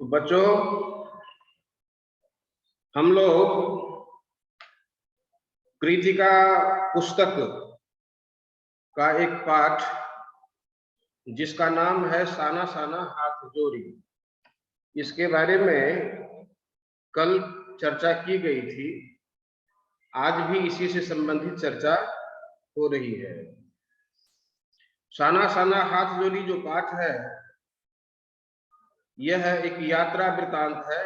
बच्चों, हम लोग कृतिका पुस्तक का एक पाठ जिसका नाम है साना साना हाथ जोड़ी, इसके बारे में कल चर्चा की गई थी। आज भी इसी से संबंधित चर्चा हो रही है। साना साना हाथ जोड़ी जो पाठ है, यह एक यात्रा वृतांत है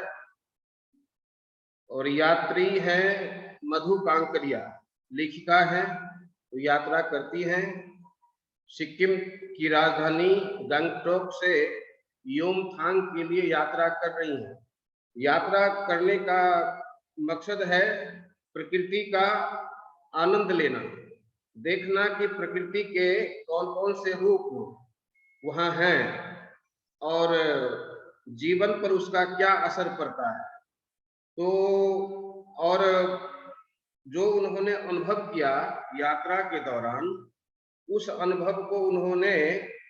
और यात्री है मधु कांकरिया, लेखिका है, तो यात्रा करती है। सिक्किम की राजधानी गंगटोक से योमथांग के लिए यात्रा कर रही हैं। यात्रा करने का मकसद है प्रकृति का आनंद लेना, देखना कि प्रकृति के कौन कौन से रूप वहां हैं और जीवन पर उसका क्या असर पड़ता है। तो और जो उन्होंने अनुभव किया यात्रा के दौरान, उस अनुभव को उन्होंने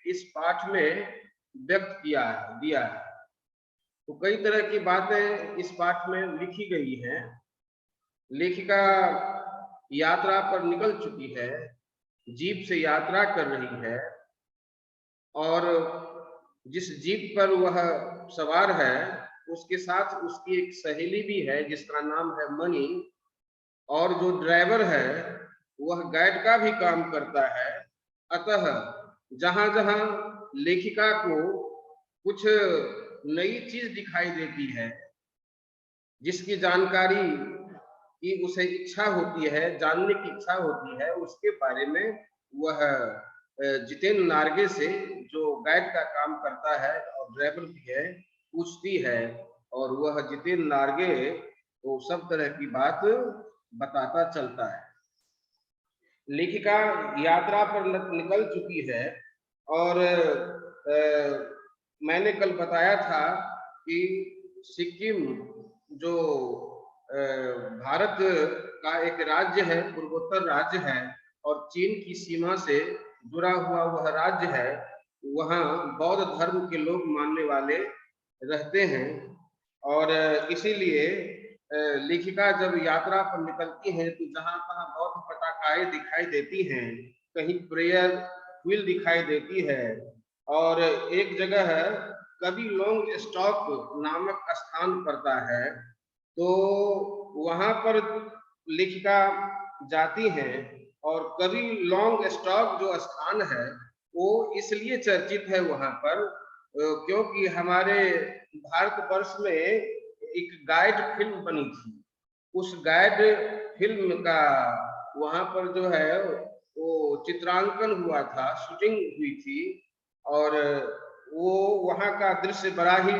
इस पाठ में व्यक्त दिया है। तो कई तरह की बातें इस पाठ में लिखी गई हैं। लेखिका यात्रा पर निकल चुकी है, जीप से यात्रा कर रही है और जिस जीप पर वह सवार है उसके साथ उसकी एक सहेली भी है जिसका नाम है मनी, और जो ड्राइवर है वह गाइड का भी काम करता है। अतः जहां जहां लेखिका को कुछ नई चीज दिखाई देती है, जिसकी जानकारी की उसे इच्छा होती है, जानने की इच्छा होती है, उसके बारे में वह जितेंद्र नार्गे से, जो गाइड का काम करता है और ड्राइवर भी है, पूछती है और वह जितेंद्र नार्गे तो सब तरह की बात बताता चलता है। लेखिका यात्रा पर निकल चुकी है और मैंने कल बताया था कि सिक्किम जो भारत का एक राज्य है, पूर्वोत्तर राज्य है और चीन की सीमा से जुड़ा हुआ वह राज्य है। वहाँ बौद्ध धर्म के लोग मानने वाले रहते हैं और इसीलिए लेखिका जब यात्रा पर निकलती हैं तो जहां तहां बौद्ध पताकाएं दिखाई देती हैं, कहीं प्रेयर व्हील दिखाई देती है और एक जगह है कभी लॉन्ग स्टॉक नामक स्थान पड़ता है। तो वहां पर लेखिका जाती हैं और कभी लॉन्ग स्टॉक जो स्थान है वो इसलिए चर्चित है वहां पर क्योंकि हमारे भारतवर्ष में एक गाइड फिल्म बनी थी। उस गाइड फिल्म का वहां पर जो है वो चित्रांकन हुआ था, शूटिंग हुई थी और वो वहां का दृश्य बड़ा ही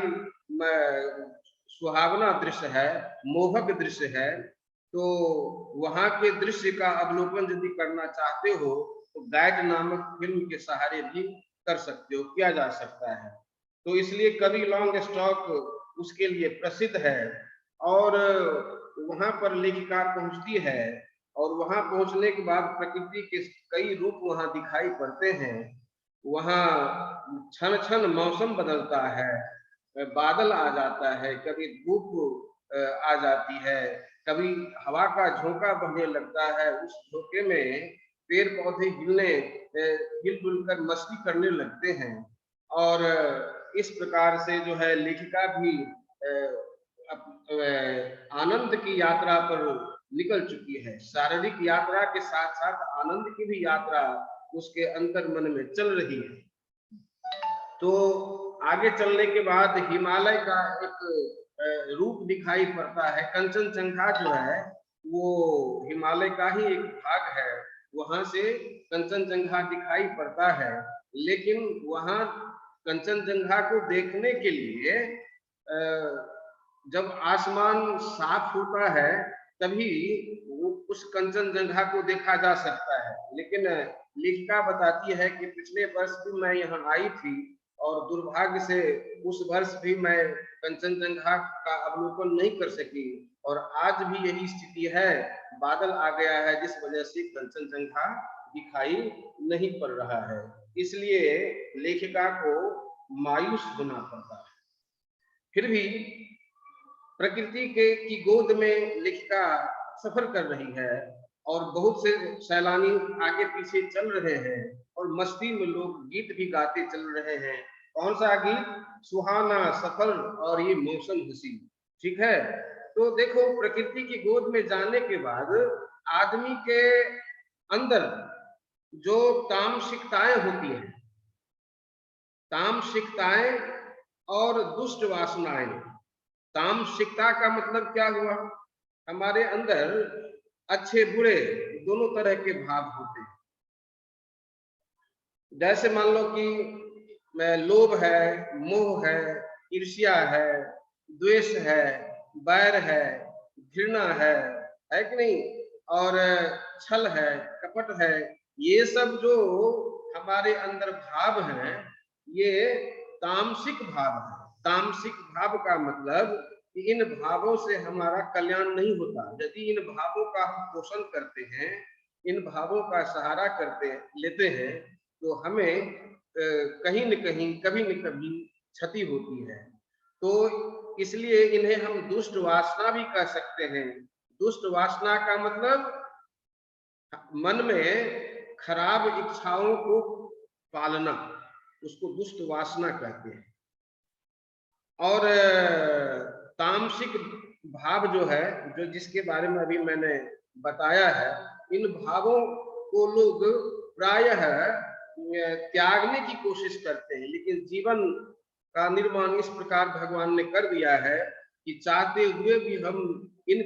सुहावना दृश्य है, मोहक दृश्य है। तो वहां के दृश्य का अवलोकन यदि करना चाहते हो तो गाइड नामक फिल्म के सहारे भी कर सकते हो, किया जा सकता है। तो इसलिए कभी लॉन्ग स्टॉक उसके लिए प्रसिद्ध है और वहां पर लेखिका पहुंचती है और वहां पहुंचने के बाद प्रकृति के कई रूप वहां दिखाई पड़ते हैं। वहां क्षण क्षण मौसम बदलता है, बादल आ जाता है, कभी धूप आ जाती है, कभी हवा का झोंका बहने लगता है। उस झोंके में पेड़ पौधे हिलजुल कर मस्ती करने लगते हैं और इस प्रकार से जो है लेखिका भी आनंद की यात्रा पर निकल चुकी है। शारीरिक यात्रा के साथ साथ आनंद की भी यात्रा उसके अंतर मन में चल रही है। तो आगे चलने के बाद हिमालय का एक रूप दिखाई पड़ता है। कंचनजंगा जो है वो हिमालय का ही एक भाग है, वहां से कंचनजंगा दिखाई पड़ता है। लेकिन वहां कंचनजंगा को देखने के लिए जब आसमान साफ होता है तभी उस कंचनजंगा को देखा जा सकता है। लेकिन लेखिका बताती है कि पिछले वर्ष भी मैं यहाँ आई थी और दुर्भाग्य से उस वर्ष भी मैं कंचनजंगा का अवलोकन नहीं कर सकी और आज भी यही स्थिति है, बादल आ गया है जिस वजह से कंचनजंगा दिखाई नहीं पड़ रहा है। इसलिए लेखिका को मायूस होना पड़ता है। फिर भी प्रकृति के की गोद में लेखिका सफर कर रही है और बहुत से सैलानी आगे पीछे चल रहे हैं और मस्ती में लोग गीत भी गाते चल रहे हैं। कौन सा गीत? सुहाना सफर और ये मौसम हसीन। ठीक है, तो देखो प्रकृति की गोद में जाने के बाद आदमी के अंदर जो तामसिकताएं होती हैं, तामसिकताएं और दुष्ट वासनाएं। तामसिकता का मतलब क्या हुआ? हमारे अंदर अच्छे बुरे दोनों तरह के भाव होते हैं। जैसे मान लो कि लोभ है, मोह है, ईर्ष्या है, द्वेष है, बैर है, घृणा है कि नहीं? और छल है, कपट है, ये सब जो हमारे अंदर भाव हैं, ये तामसिक भाव है। तामसिक भाव का मतलब कि इन भावों से हमारा कल्याण नहीं होता। यदि इन भावों का हम पोषण करते हैं, इन भावों का सहारा करते लेते हैं, तो हमें कहीं न कहीं, कभी न कभी क्षति होती है। तो इसलिए इन्हें हम दुष्ट वासना भी कह सकते हैं। दुष्ट वासना का मतलब मन में खराब इच्छाओं को पालना, उसको दुष्ट वासना कहते हैं। और तामसिक भाव जो है, जो जिसके बारे में अभी मैंने बताया है, इन भावों को लोग प्रायः त्यागने की कोशिश करते हैं, लेकिन जीवन का निर्माण इस प्रकार भगवान ने कर दिया है कि चाहते हुए भी हम इन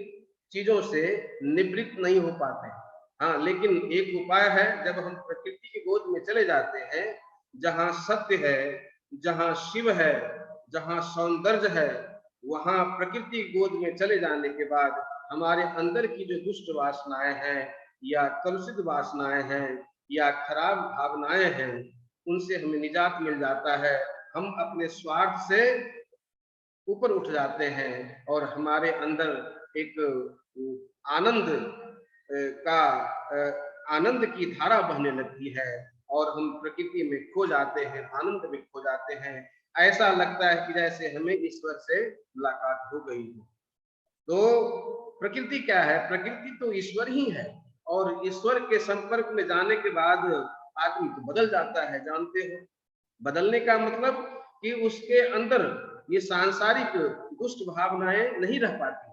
चीजों से निवृत्त नहीं हो पाते। हाँ, लेकिन एक उपाय है, जब हम प्रकृति की गोद में चले जाते हैं, जहाँ सत्य है, जहाँ शिव है, जहाँ सौंदर्य है, वहां प्रकृति गोद में चले जाने के बाद हमारे अंदर की जो दुष्ट वासनाएं हैं या कलुषित वासनाएं हैं या खराब भावनाएं हैं, उनसे हमें निजात मिल जाता है। हम अपने स्वार्थ से ऊपर उठ जाते हैं और हमारे अंदर एक आनंद का आनंद की धारा बहने लगती है और हम प्रकृति में खो जाते हैं, आनंद में खो जाते हैं। ऐसा लगता है कि जैसे हमें ईश्वर से मुलाकात हो गई हो। तो प्रकृति क्या है? प्रकृति तो ईश्वर ही है और ईश्वर के संपर्क में जाने के बाद आदमी तो बदल जाता है। जानते हो, बदलने का मतलब कि उसके अंदर ये सांसारिक दुष्ट भावनाएं नहीं रह पाती।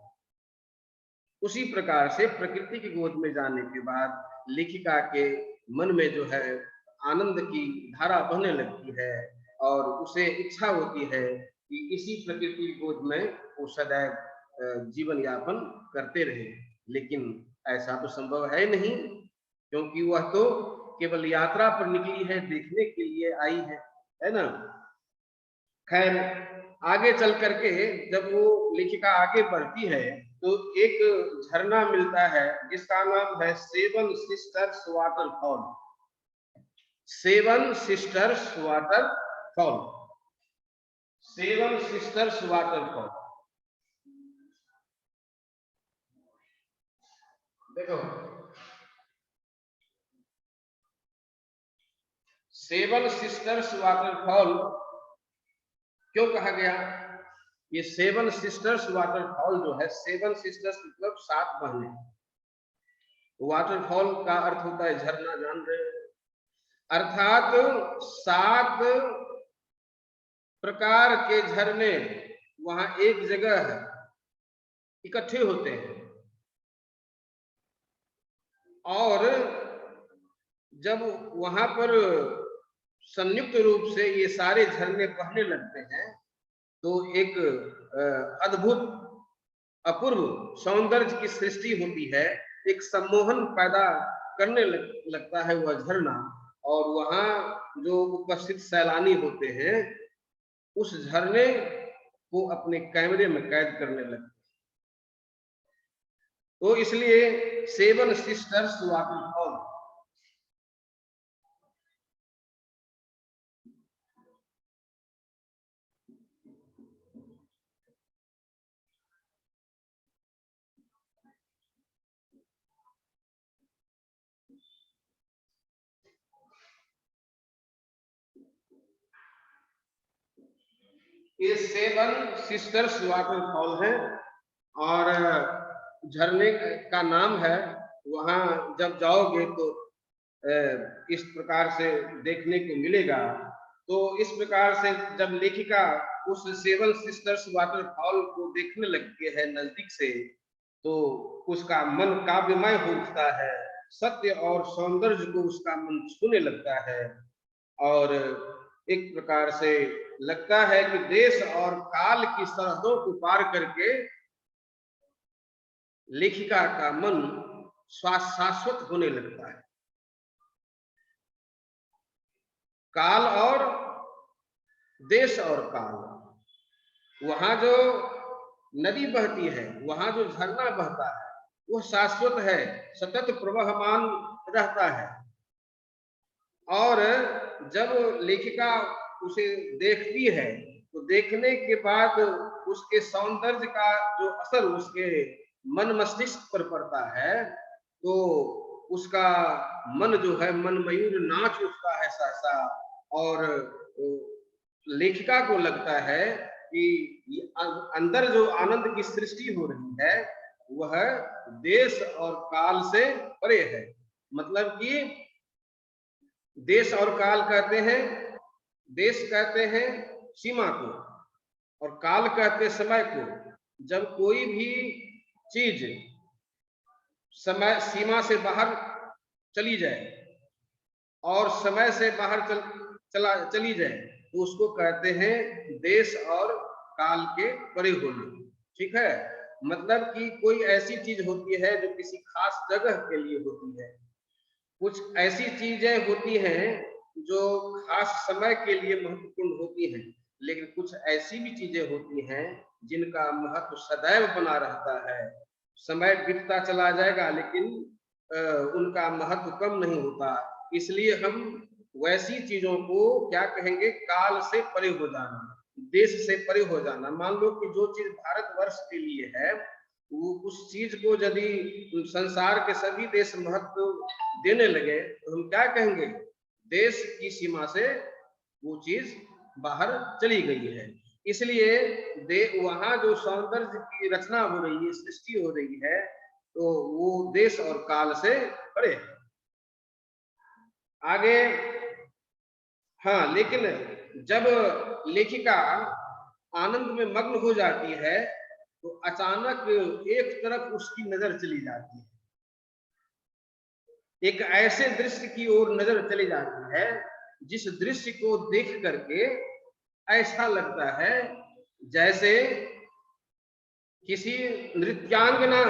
उसी प्रकार से प्रकृति की गोद में जाने के बाद लेखिका के मन में जो है आनंद की धारा बहने लगती है और उसे इच्छा होती है कि इसी प्रकृति की गोद में वो सदैव जीवन यापन करते रहे। लेकिन ऐसा तो संभव है नहीं, क्योंकि वह तो केवल यात्रा पर निकली है, देखने के लिए आई है ना। खैर, आगे चल करके जब वो लेखिका आगे बढ़ती है तो एक झरना मिलता है जिसका नाम है seven sisters waterfall. Seven sisters waterfall, seven sisters waterfall. देखो, सेवन सिस्टर्स वाटरफॉल क्यों कहा गया? ये सेवन सिस्टर्स वाटरफॉल जो है, सेवन सिस्टर्स मतलब 7 बहनें। वाटरफॉल का अर्थ होता है झरना, जान रहे हैं? अर्थात 7 प्रकार के झरने वहां एक जगह इकट्ठे होते हैं और जब वहां पर संयुक्त रूप से ये सारे झरने बहने लगते हैं तो एक अद्भुत अपूर्व सौंदर्य की सृष्टि होती है। एक सम्मोहन पैदा करने लगता है वह झरना, और वहां जो उपस्थित सैलानी होते हैं उस झरने को अपने कैमरे में कैद करने लगते। तो इसलिए सेवन सिस्टर्स वाटरफॉल। ये 7 सिस्टर्स वाटरफॉल है और झरने का नाम है। वहां जब जाओगे तो इस प्रकार से देखने को मिलेगा। तो इस प्रकार से जब लेखिका उस 7 सिस्टर्स वाटरफॉल को देखने लगती है नजदीक से, तो उसका मन काव्यमय हो उठता है, सत्य और सौंदर्य को उसका मन छूने लगता है और एक प्रकार से लगता है कि देश और काल की सरहदों को पार करके लेखिका का मन शाश्वत होने लगता है। काल और देश और काल, वहां जो नदी बहती है, वहां जो झरना बहता है, वह शाश्वत है, सतत प्रवहमान रहता है। और जब लेखिका उसे देखती है तो देखने के बाद उसके सौंदर्य का जो असर उसके मन मस्तिष्क पर पड़ता है, तो उसका मन जो है मन मयूर नाच उठता है सहसा। और लेखिका को लगता है कि अंदर जो आनंद की सृष्टि हो रही है वह देश और काल से परे है। मतलब कि देश और काल कहते हैं, देश कहते हैं सीमा को और काल कहते समय को। जब कोई भी चीज समय सीमा से बाहर चली जाए और समय से बाहर चली जाए तो उसको कहते हैं देश और काल के परे होना। ठीक है, मतलब कि कोई ऐसी चीज होती है जो किसी खास जगह के लिए होती है, कुछ ऐसी चीजें होती हैं जो खास समय के लिए महत्वपूर्ण होती हैं, लेकिन कुछ ऐसी भी चीजें होती हैं जिनका महत्व सदैव बना रहता है। समय बीतता चला जाएगा लेकिन उनका महत्व कम नहीं होता। इसलिए हम वैसी चीजों को क्या कहेंगे, काल से परे हो जाना, देश से परे हो जाना। मान लो कि जो चीज भारतवर्ष के लिए है, वो उस चीज को यदि संसार के सभी देश महत्व देने लगे तो हम क्या कहेंगे, देश की सीमा से वो चीज बाहर चली गई है। इसलिए वहां जो सौंदर्य की रचना हो रही है, सृष्टि हो रही है, तो वो देश और काल से परे है। आगे, हाँ, लेकिन जब लेखिका आनंद में मग्न हो जाती है तो अचानक एक तरफ उसकी नजर चली जाती है, एक ऐसे दृश्य की ओर नजर चली जाती है जिस दृश्य को देख करके ऐसा लगता है जैसे किसी नृत्यांगना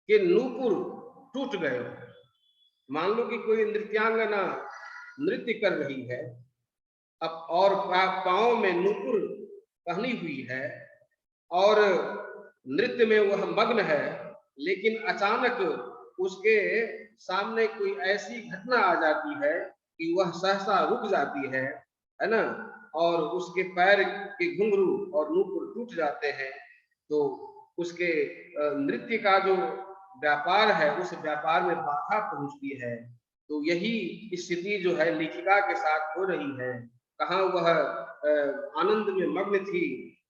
के नूपुर टूट गए। मान लो कि कोई नृत्यांगना नृत्य कर रही है अब और पांव में नूपुर पहनी हुई है और नृत्य में वह मग्न है, लेकिन अचानक उसके सामने कोई ऐसी घटना आ जाती है कि वह सहसा रुक जाती है ना, और उसके पैर के घुंघरू और नूपुर टूट जाते हैं। तो उसके नृत्य का जो व्यापार है उस व्यापार में बाधा पहुंचती है। तो यही स्थिति जो है लेखिका के साथ हो रही है। कहाँ वह आनंद में मग्न थी,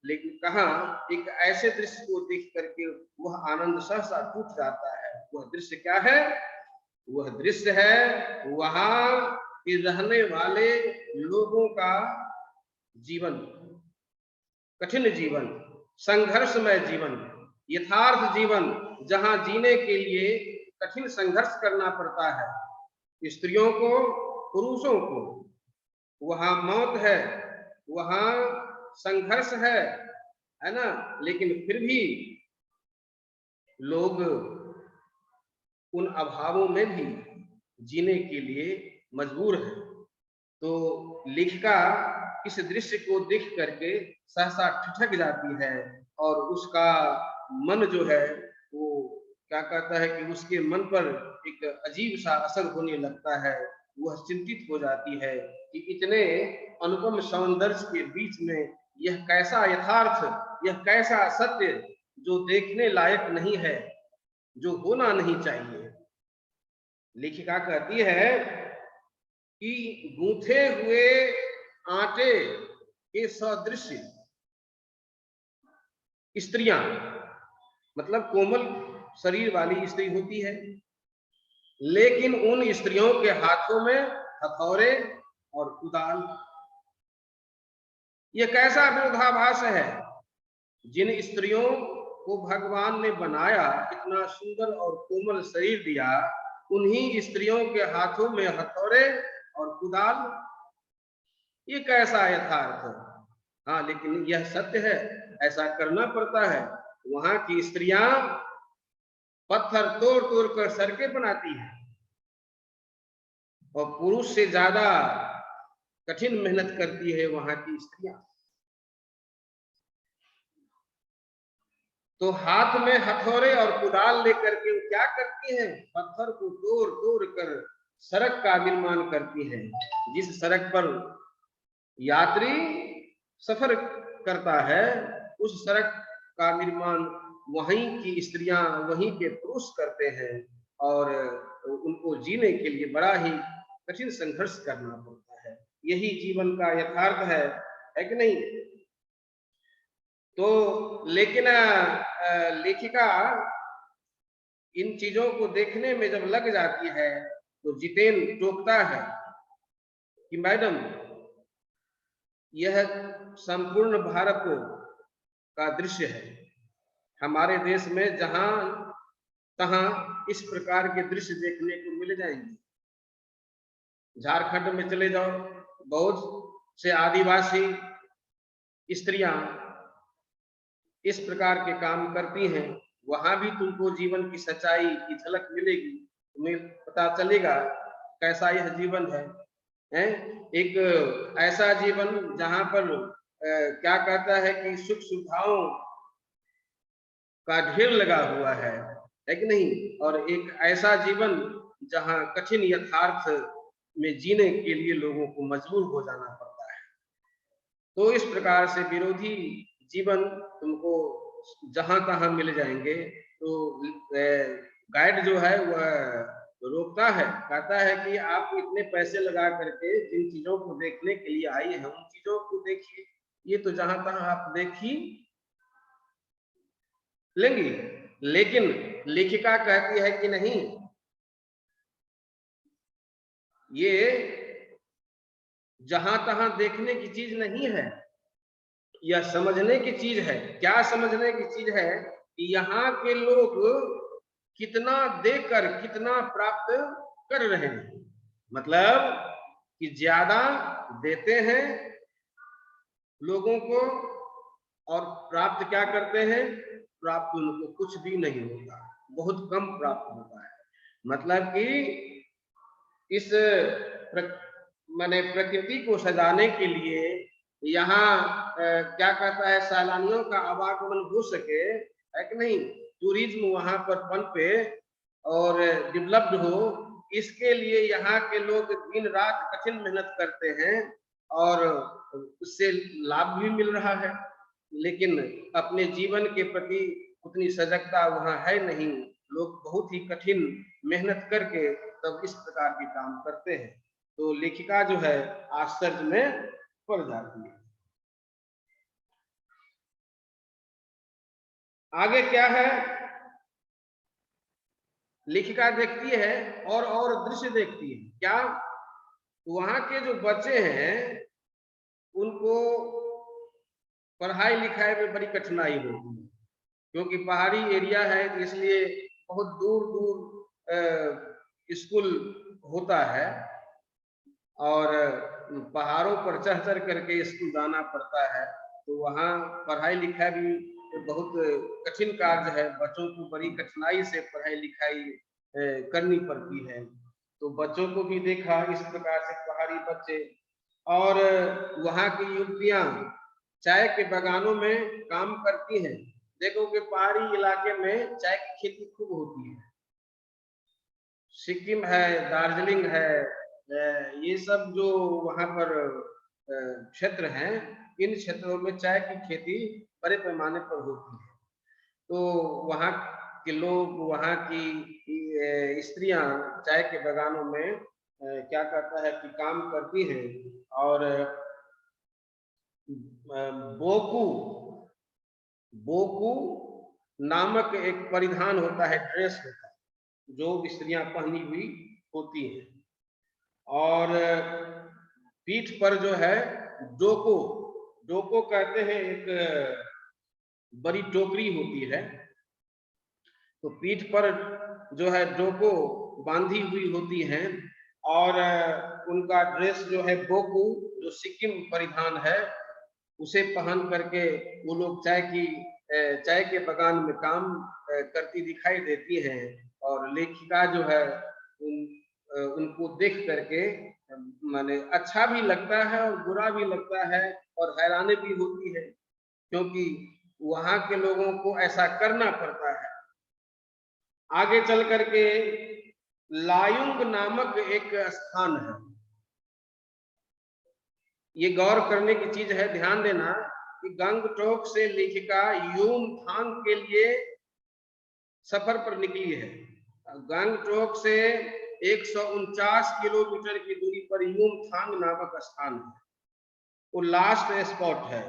लेकिन कहाँ एक ऐसे दृश्य को देख करके वह आनंद सहसा टूट जाता है। वह दृश्य क्या है? वह दृश्य है वहां के रहने वाले लोगों का जीवन, कठिन जीवन, संघर्षमय जीवन, यथार्थ जीवन, जहां जीने के लिए कठिन संघर्ष करना पड़ता है स्त्रियों को, पुरुषों को। वहां मौत है, वहां संघर्ष है ना, लेकिन फिर भी लोग उन अभावों में भी जीने के लिए मजबूर है। तो लेखिका इस दृश्य को देख करके सहसा ठिठक जाती है और उसका मन जो है वो क्या कहता है कि उसके मन पर एक अजीब सा असर होने लगता है। वह चिंतित हो जाती है कि इतने अनुपम सौंदर्य के बीच में यह कैसा यथार्थ, यह कैसा सत्य जो देखने लायक नहीं है, जो होना नहीं चाहिए। लेखिका कहती है कि गूंथे हुए आटे के सदृश स्त्रियां, मतलब कोमल शरीर वाली स्त्री होती है, लेकिन उन स्त्रियों के हाथों में हथौड़े और कुदाल। ये कैसा विरोधाभास है? जिन स्त्रियों को भगवान ने बनाया, इतना सुंदर और कोमल शरीर दिया, उन्हीं स्त्रियों के हाथों में हथौड़े और कुदाल। ये कैसा यथार्थ? हाँ, लेकिन यह सत्य है, ऐसा करना पड़ता है। वहां की स्त्रियां पत्थर तोड़ तोड़ कर सड़कें बनाती हैं और पुरुष से ज्यादा कठिन मेहनत करती है वहां की स्त्रियां। तो हाथ में हथौड़े और कुदाल लेकर के वो क्या करती हैं? पत्थर को तोड़ तोड़ कर सड़क का निर्माण करती हैं। जिस सड़क पर यात्री सफर करता है, उस सड़क का निर्माण वहीं की स्त्रियां, वहीं के पुरुष करते हैं और उनको जीने के लिए बड़ा ही कठिन संघर्ष करना पड़ता है। यही जीवन का यथार्थ है कि नहीं? तो लेकिन लेखिका इन चीजों को देखने में जब लग जाती है तो जितेन टोकता है कि मैडम, यह संपूर्ण भारत का दृश्य है। हमारे देश में जहां तहां इस प्रकार के दृश्य देखने को मिल जाएंगे। झारखंड में चले जाओ, बहुत से आदिवासी स्त्रियां इस प्रकार के काम करती हैं। वहां भी तुमको जीवन की सच्चाई की झलक मिलेगी, तुम्हें पता चलेगा कैसा यह जीवन है। एक ऐसा जीवन जहां पर क्या कहता है कि सुख सुविधाओं का ढेर लगा हुआ है कि नहीं? और एक ऐसा जीवन जहां कठिन यथार्थ में जीने के लिए लोगों को मजबूर हो जाना पड़ता है। तो इस प्रकार से विरोधी जीवन तुमको जहां तहां मिल जाएंगे। तो गाइड जो है वह रोकता है, कहता है कि आप इतने पैसे लगा करके जिन चीजों को देखने के लिए आई हैं, उन चीजों को देखिए। ये तो जहां तहां आप देख ही लेंगी। लेकिन लेखिका कहती है कि नहीं, ये जहां तहां देखने की चीज नहीं है, यह समझने की चीज है। क्या समझने की चीज है? कि यहाँ के लोग कितना देकर कितना प्राप्त कर रहे हैं। मतलब कि ज्यादा देते हैं लोगों को और प्राप्त क्या करते हैं? प्राप्त उनको कुछ भी नहीं होता, बहुत कम प्राप्त होता है। मतलब कि इस माने प्रकृति को सजाने के लिए यहाँ क्या कहता है, सैलानियों का आवागमन हो सके, है कि नहीं? टूरिज्म वहां पर पनपे और डेवलप्ड हो, इसके लिए यहाँ के लोग दिन रात कठिन मेहनत करते हैं और उससे लाभ भी मिल रहा है। लेकिन अपने जीवन के प्रति उतनी सजगता वहां है नहीं। लोग बहुत ही कठिन मेहनत करके तब इस प्रकार के काम करते हैं। तो लेखिका जो है आश्चर्य में पड़ जाती है। आगे क्या है? लेखिका देखती है और दृश्य देखती है। क्या? वहां के जो बच्चे हैं उनको पढ़ाई लिखाई में बड़ी कठिनाई होती है, क्योंकि पहाड़ी एरिया है, इसलिए बहुत दूर दूर स्कूल होता है और पहाड़ों पर चढ़ चढ़ करके स्कूल जाना पड़ता है। तो वहाँ पढ़ाई लिखाई भी बहुत कठिन कार्य है। बच्चों को बड़ी कठिनाई से पढ़ाई लिखाई करनी पड़ती है। तो बच्चों को भी देखा इस प्रकार से, पहाड़ी बच्चे और वहाँ की युवतियां चाय के बागानों में काम करती हैं। देखो कि पहाड़ी इलाके में चाय की खेती खूब होती है। सिक्किम है, दार्जिलिंग है, ये सब जो वहाँ पर क्षेत्र हैं, इन क्षेत्रों में चाय की खेती बड़े पैमाने पर होती है। तो वहाँ के लोग, वहाँ की स्त्रियां चाय के बागानों में क्या कहता है कि काम करती हैं और बोकू बोकू नामक एक परिधान होता है, ड्रेस होता है जो स्त्रियां पहनी हुई होती हैं। और पीठ पर जो है डोको, डोको कहते हैं, एक बड़ी टोकरी होती है, तो पीठ पर जो है डोको बांधी हुई होती हैं। और उनका ड्रेस जो है बोकू, जो सिक्किम परिधान है, उसे पहन करके वो लोग चाय के बगान में काम करती दिखाई देती हैं। और लेखिका जो है उनको देख करके माने अच्छा भी लगता है और बुरा भी लगता है और हैरानी भी होती है, क्योंकि वहां के लोगों को ऐसा करना पड़ता है। आगे चल करके लायुंग नामक एक स्थान है। ये गौर करने की चीज है, ध्यान देना कि गंगटोक से लेखिका युमथांग के लिए सफर पर निकली है। गंगटोक से 149 किलोमीटर की दूरी पर युमथांग नामक स्थान है, वो लास्ट स्पॉट है,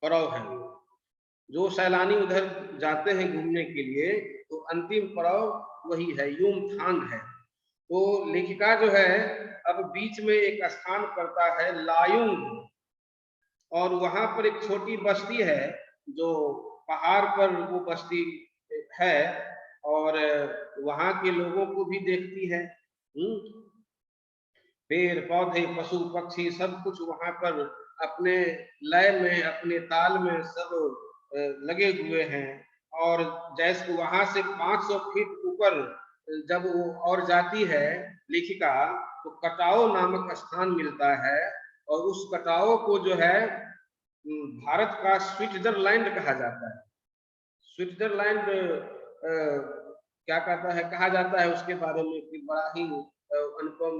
पड़ाव है। जो सैलानी उधर जाते हैं घूमने के लिए, तो अंतिम पड़ाव वही है, युमथांग है। तो लेखिका जो है अब बीच में एक स्थान पड़ता है लायुंग, और वहां पर एक छोटी बस्ती है, जो पहाड़ पर वो बस्ती है, और वहां के लोगों को भी देखती है। पेड़ पौधे पशु पक्षी सब कुछ वहां पर अपने लय में, अपने ताल में सब लगे हुए हैं। और जैसे वहां से 500 फीट ऊपर जब वो और जाती है लेखिका, तो कटाओ नामक स्थान मिलता है। और उस कटाओ को जो है भारत का स्विट्जरलैंड कहा जाता है। स्विट्जरलैंड क्या कहता है, कहा जाता है उसके बारे में कि बड़ा ही अनुपम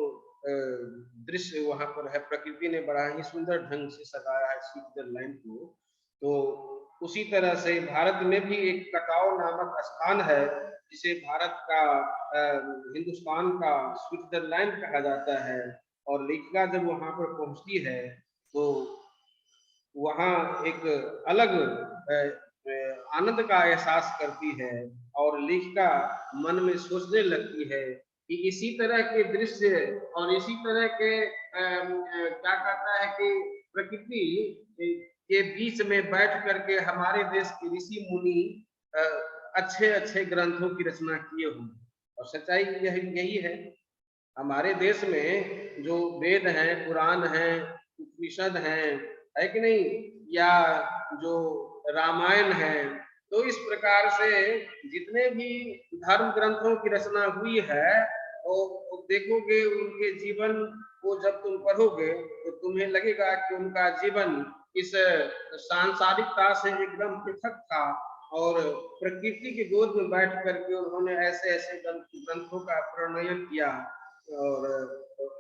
दृश्य वहां पर है, प्रकृति ने बड़ा ही सुंदर ढंग से सजाया है स्विट्जरलैंड को। तो उसी तरह से भारत में भी एक कटाओ नामक स्थान है, जिसे भारत का हिंदुस्तान का स्विट्जरलैंड कहा जाता है। और लेखिका जब वहां पर पहुंचती है, तो वहां एक अलग आनंद का एहसास करती है। और लेखिका मन में सोचने लगती है कि इसी तरह के दृश्य और इसी तरह के क्या कहता है कि प्रकृति के बीच में बैठ करके हमारे देश के ऋषि मुनि अच्छे अच्छे ग्रंथों की रचना किए होंगे। और सच्चाई यही है, हमारे देश में जो वेद हैं, पुराण हैं, उपनिषद हैं, है कि नहीं, या जो रामायण है, तो इस प्रकार से जितने भी धर्म ग्रंथों की रचना हुई है, वो देखोगे उनके जीवन को जब तुम पढ़ोगे, तो तुम्हें लगेगा कि उनका जीवन इस सांसारिकता से एकदम पृथक था। और प्रकृति की गोद में बैठ करके उन्होंने ऐसे ऐसे ग्रंथों का प्रणयन किया, और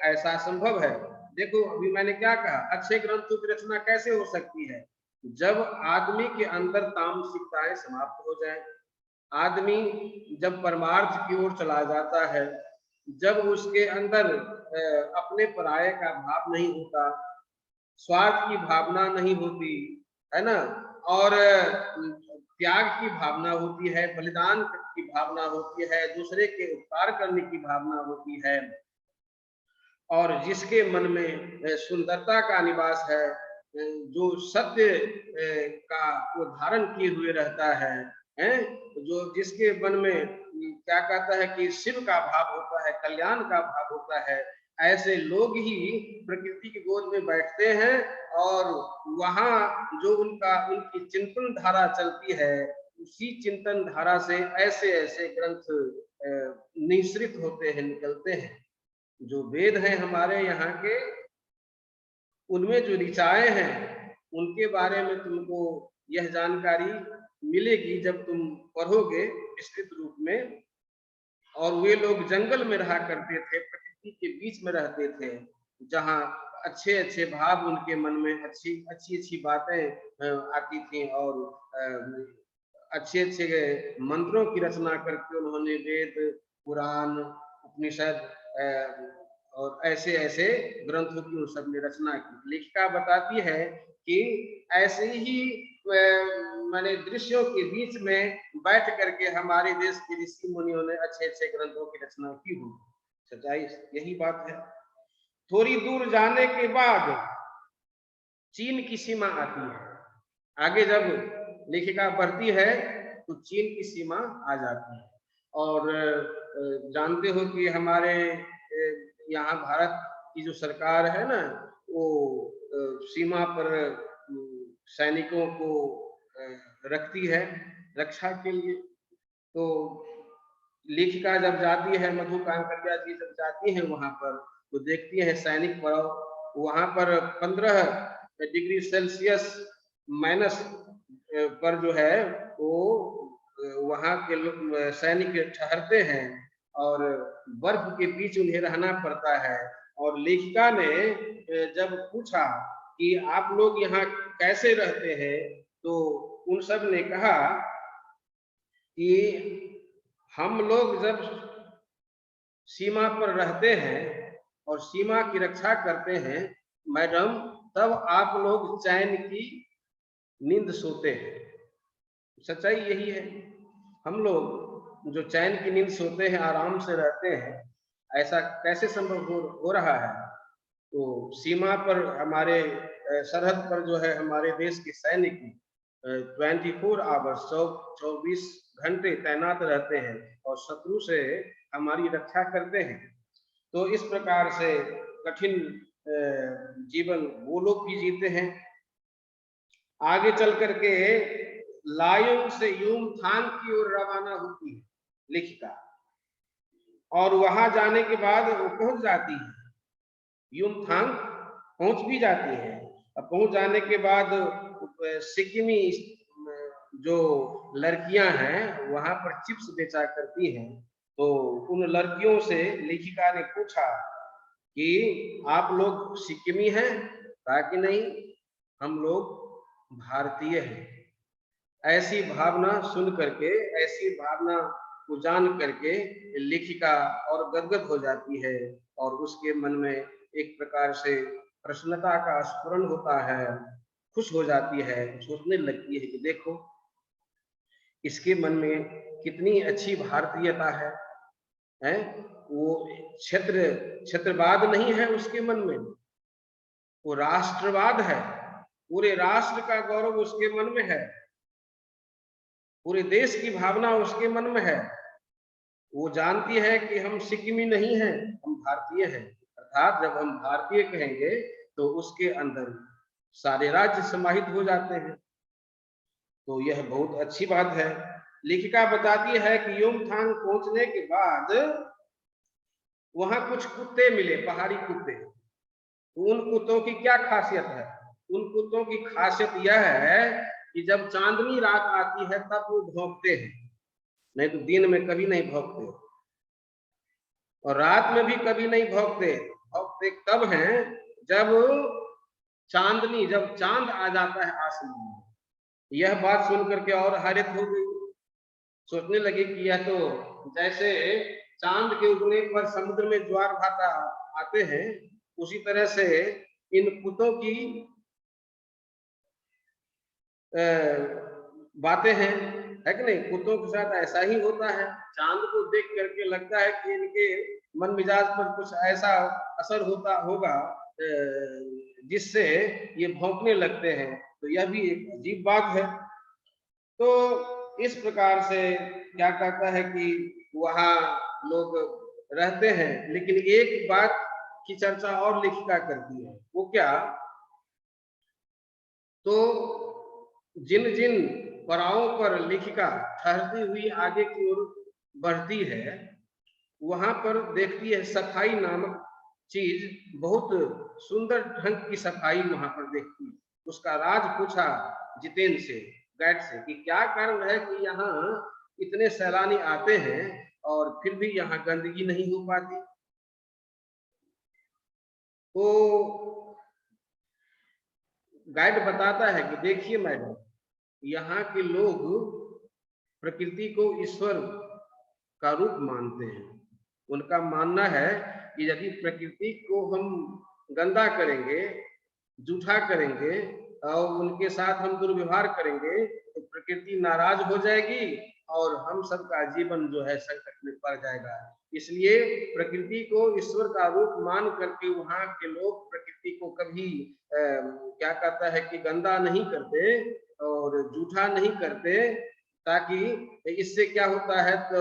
ऐसा संभव है। देखो अभी मैंने क्या कहा, अच्छे ग्रंथों की रचना कैसे हो सकती है, जब आदमी के अंदर तामसिकताएं समाप्त हो जाए, आदमी जब परमार्थ की ओर चला जाता है, जब उसके अंदर अपने पराये का भाव नहीं होता, स्वार्थ की भावना नहीं होती है ना, और त्याग की भावना होती है, बलिदान की भावना होती है, दूसरे के उपकार करने की भावना होती है, और जिसके मन में सुंदरता का निवास है, जो सत्य का वो धारण किए हुए रहता है, जो जिसके मन में क्या कहता है कि शिव का भाव होता है, कल्याण का भाव होता है, ऐसे लोग ही प्रकृति की गोद में बैठते हैं। और वहां जो उनकी चिंतन धारा चलती है, उसी चिंतन धारा से ऐसे ऐसे ग्रंथ निश्रित होते हैं, निकलते हैं। जो वेद हैं हमारे यहाँ के, उनमें जो ऋचाएं हैं, उनके बारे में तुमको यह जानकारी मिलेगी जब तुम पढ़ोगे विस्तृत रूप में। और वे लोग जंगल में रहा करते थे, प्रकृति के बीच में रहते थे, जहाँ अच्छे अच्छे भाव उनके मन में, अच्छी अच्छी अच्छी बातें आती थी, और अच्छे अच्छे मंत्रों की रचना करके उन्होंने वेद, पुराण, उपनिषद और ऐसे ऐसे ग्रंथों की उन सब ने रचना की। लेखिका बताती है कि ऐसे ही माने दृश्यों के बीच में बैठ करके हमारे देश के ऋषि मुनियों ने अच्छे अच्छे ग्रंथों की रचना की हुई। सच्चाई यही बात है। थोड़ी दूर जाने के बाद चीन की सीमा आती है। आगे जब लेखिका बढ़ती है तो चीन की सीमा आ जाती है। और जानते हो कि हमारे यहाँ भारत की जो सरकार है ना, वो सीमा पर सैनिकों को रखती है रक्षा के लिए। तो लेखिका जब जाती है, मधु कांकरिया जी जब जाती हैं वहां पर, तो देखती है सैनिक पड़ाव। वहां पर 15 डिग्री सेल्सियस माइनस पर जो है वो वहां के लोग सैनिक ठहरते हैं और बर्फ के बीच उन्हें रहना पड़ता है। और लेखिका ने जब पूछा कि आप लोग यहाँ कैसे रहते हैं, तो उन सब ने कहा कि हम लोग जब सीमा पर रहते हैं और सीमा की रक्षा करते हैं मैडम, तब आप लोग चैन की नींद सोते हैं। सच्चाई यही है। हम लोग जो चैन की नींद सोते हैं, आराम से रहते हैं, ऐसा कैसे संभव हो रहा है? तो सीमा पर हमारे सरहद पर जो है हमारे देश के सैनिक 24 आवर्स 24 घंटे तैनात रहते हैं और शत्रु से हमारी रक्षा करते हैं। तो इस प्रकार से कठिन जीवन वो लोग भी जीते हैं। आगे चल करके लायुंग से यूमथांग की ओर रवाना होती है लेखिका, और वहां जाने के बाद वो पहुंच जाती है, यूमथांग पहुंच भी जाती है। अब पहुंच जाने के बाद सिक्किमी जो लड़कियां हैं वहां पर चिप्स बेचा करती हैं। तो उन लड़कियों से लेखिका ने पूछा कि आप लोग सिक्किमी हैं? कहा कि नहीं, हम लोग भारतीय हैं। ऐसी भावना सुन करके, ऐसी भावना को जान करके लेखिका और गदगद हो जाती है और उसके मन में एक प्रकार से प्रसन्नता का स्फुरण होता है, खुश हो जाती है, सोचने लगती है कि देखो इसके मन में कितनी अच्छी भारतीयता है, वो क्षेत्रवाद नहीं है उसके मन में, वो राष्ट्रवाद है। पूरे राष्ट्र का गौरव उसके मन में है, पूरे देश की भावना उसके मन में है। वो जानती है कि हम सिक्किमी नहीं हैं, हम भारतीय हैं। अर्थात जब हम भारतीय कहेंगे तो उसके अंदर सारे राज्य समाहित हो जाते हैं। तो यह बहुत अच्छी बात है। लेखिका बताती है कि यूमथांग पहुंचने के बाद वहां कुछ कुत्ते मिले, पहाड़ी कुत्ते। तो उन कुत्तों की क्या खासियत है? उन कुत्तों की खासियत यह है कि जब चांदनी रात आती है तब वो भौंकते हैं, नहीं तो दिन में कभी नहीं भौंकते, और रात में भी कभी नहीं भौंकते। भौंकते तब हैं जब चांदनी, जब चांद आ जाता है आसमान में। यह बात सुन करके और हैरत हो गई, सोचने लगी कि यह तो जैसे चांद के उगने पर समुद्र में ज्वार भाटा आते हैं, उसी तरह से इन कुत्तों की बातें हैं, है कि नहीं? कुत्तों के साथ ऐसा ही होता है। चांद को देख करके लगता है कि इनके मन मिजाज पर कुछ ऐसा असर होता होगा जिससे ये भौंकने लगते हैं। तो यह भी एक अजीब बात है। तो इस प्रकार से क्या कहता है कि वहां लोग रहते हैं, लेकिन एक बात की चर्चा और लेखिका करती है। वो क्या? तो जिन जिन पड़ावों पर लेखिका ठहरती हुई आगे की ओर बढ़ती है, वहां पर देखती है सफाई नामक चीज, बहुत सुंदर ढंग की सफाई वहां पर देखती है। उसका राज पूछा जितेंद्र से, गाइड से, कि क्या कारण है कि यहाँ इतने सैलानी आते हैं और फिर भी यहाँ गंदगी नहीं हो पाती? तो गाइड बताता है कि देखिए मैडम, यहाँ के लोग प्रकृति को ईश्वर का रूप मानते हैं। उनका मानना है कि यदि प्रकृति को हम गंदा करेंगे, जूठा करेंगे और उनके साथ हम दुर्व्यवहार करेंगे तो प्रकृति नाराज हो जाएगी और हम सबका जीवन जो है संकट में पड़ जाएगा। इसलिए प्रकृति को ईश्वर का रूप मान करके वहाँ के लोग प्रकृति को कभी क्या कहता है कि गंदा नहीं करते और जूठा नहीं करते, ताकि इससे क्या होता है तो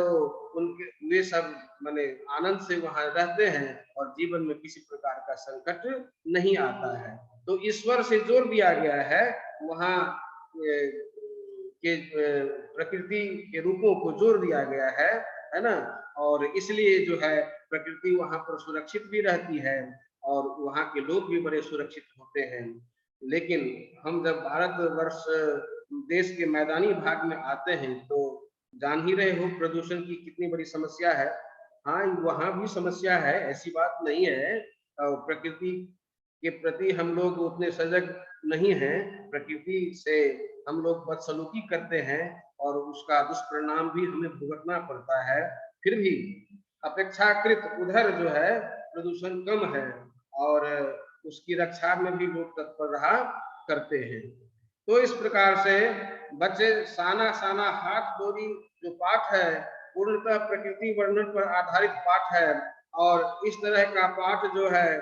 उनके वे सब माने आनंद से वहां रहते हैं और जीवन में किसी प्रकार का संकट नहीं आता है। तो ईश्वर से जोड़ दिया गया है वहां के प्रकृति के रूपों को जोड़ दिया गया है ना। और इसलिए जो है प्रकृति वहां पर सुरक्षित भी रहती है और वहां के लोग भी बड़े सुरक्षित होते हैं। लेकिन हम जब भारतवर्ष देश के मैदानी भाग में आते हैं तो जान ही रहे हो प्रदूषण की कितनी बड़ी समस्या है। हाँ, वहां भी समस्या है, ऐसी बात नहीं है। प्रकृति के प्रति हम लोग उतने सजग नहीं हैं, प्रकृति से हम लोग बदसलूकी करते हैं और उसका दुष्परिणाम भी हमें भुगतना पड़ता है। फिर भी अपेक्षाकृत उधर जो है प्रदूषण कम है और उसकी रक्षा में भी लोग तत्पर रहा करते हैं। तो इस प्रकार से बच्चे साना साना हाथ डोरी जो पाठ है पूर्णतः प्रकृति वर्णन पर आधारित पाठ है और इस तरह का पाठ जो है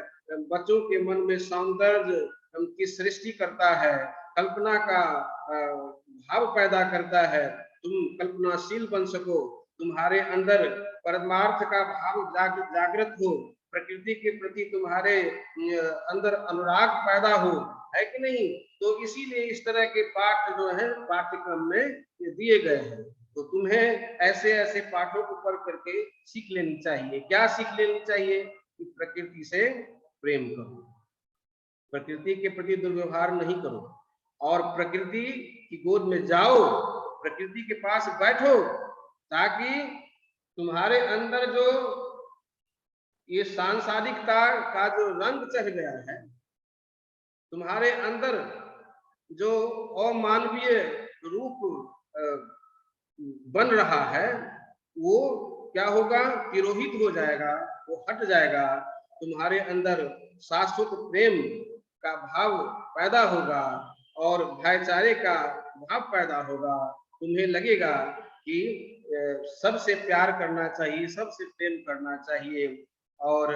बच्चों के मन में सौंदर्य की सृष्टि करता है, कल्पना का भाव पैदा करता है। तुम कल्पनाशील बन सको, तुम्हारे अंदर परमार्थ का भाव जागृत हो, प्रकृति के प्रति तुम्हारे अंदर अनुराग पैदा हो, है कि नहीं। तो इसीलिए इस तरह के पाठ जो है पाठ्यक्रम में दिए गए हैं। तो तुम्हें ऐसे ऐसे पाठों को पढ़ करके सीख लेनी चाहिए। क्या सीख लेनी चाहिए कि प्रकृति से प्रेम करो, प्रकृति के प्रति दुर्व्यवहार नहीं करो और प्रकृति की गोद में जाओ, प्रकृति के पास बैठो, ताकि तुम्हारे अंदर जो ये सांसारिकता का जो रंग चढ़ गया है, तुम्हारे अंदर जो अमानवीय रूप बन रहा है, वो क्या होगा, तिरोहित हो जाएगा, वो हट जाएगा। तुम्हारे अंदर शाश्वत प्रेम का भाव पैदा होगा और भाईचारे का भाव पैदा होगा। तुम्हें लगेगा कि सबसे प्यार करना चाहिए, सबसे प्रेम करना चाहिए और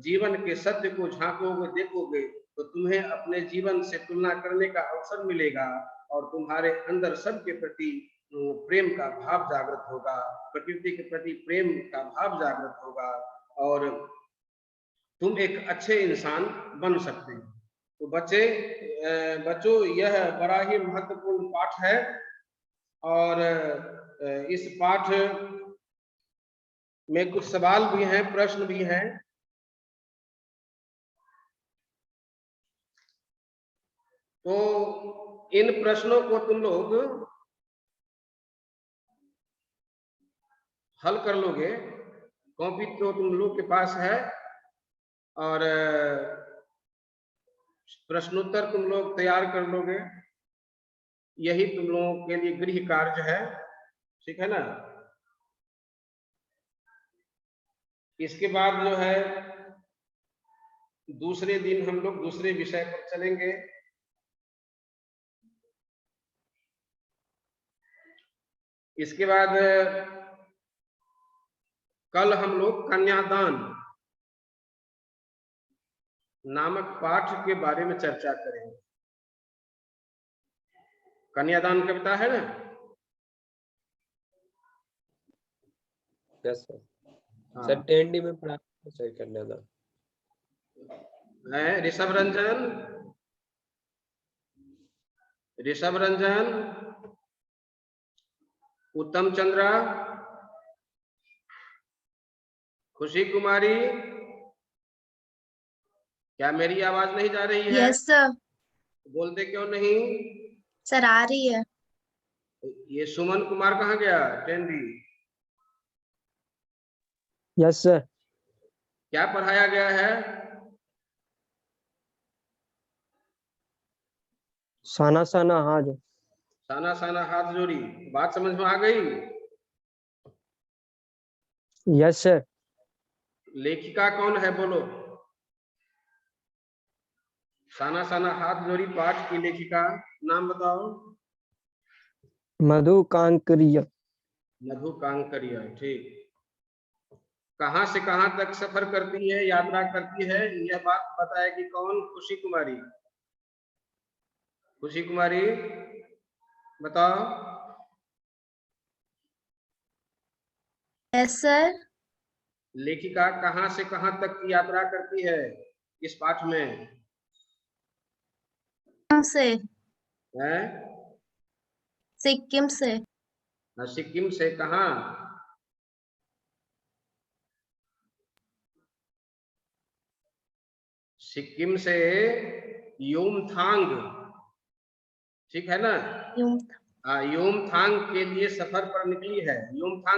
जीवन के सत्य को झांकोगे, देखोगे तो तुम्हें अपने जीवन से तुलना करने का अवसर मिलेगा और तुम्हारे अंदर सबके प्रति प्रेम का भाव जागृत होगा, प्रकृति के प्रति प्रेम का भाव जागृत होगा और तुम एक अच्छे इंसान बन सकते हैं। तो बच्चों यह बड़ा ही महत्वपूर्ण पाठ है और इस पाठ में कुछ सवाल भी हैं, प्रश्न भी हैं। तो इन प्रश्नों को तुम लोग हल कर लोगे, कॉपी तो तुम लोग के पास है और प्रश्नोत्तर तुम लोग तैयार कर लोगे, यही तुम लोगों के लिए गृह कार्य है, ठीक है ना। इसके बाद जो है दूसरे दिन हम लोग दूसरे विषय पर चलेंगे। इसके बाद कल हम लोग कन्यादान नामक पाठ के बारे में चर्चा करेंगे। कन्यादान कविता है ना? Yes sir. सर 10D में पढ़ा सर कन्यादान है। ऋषभ रंजन, ऋषभ रंजन, उत्तम चंद्रा, खुशी कुमारी, क्या मेरी आवाज नहीं जा रही है? Yes sir. बोलते क्यों नहीं? सर आ रही है। ये सुमन कुमार कहाँ गया? 10D। Yes sir. क्या पढ़ाया गया है? साना साना हाथ, साना साना हाथ जोड़ी। बात समझ में आ गई? Yes sir. लेखिका कौन है बोलो। साना साना हाथ जोड़ी पाठ की लेखिका नाम बताओ। मधु कांकरिया। मधु कांकरिया, ठीक। कहां से कहां तक सफर करती है, यात्रा करती है, यह बात बताएगी कौन। खुशी कुमारी। खुशी कुमारी बताओ। Yes sir. लेखिका कहां से कहां तक की यात्रा करती है इस पाठ में। से है सिक्किम से। सिक्किम से कहां। सिक्किम से युमथांग, ठीक है ना। यूं युमथांग के लिए सफर पर निकली है। युमथांग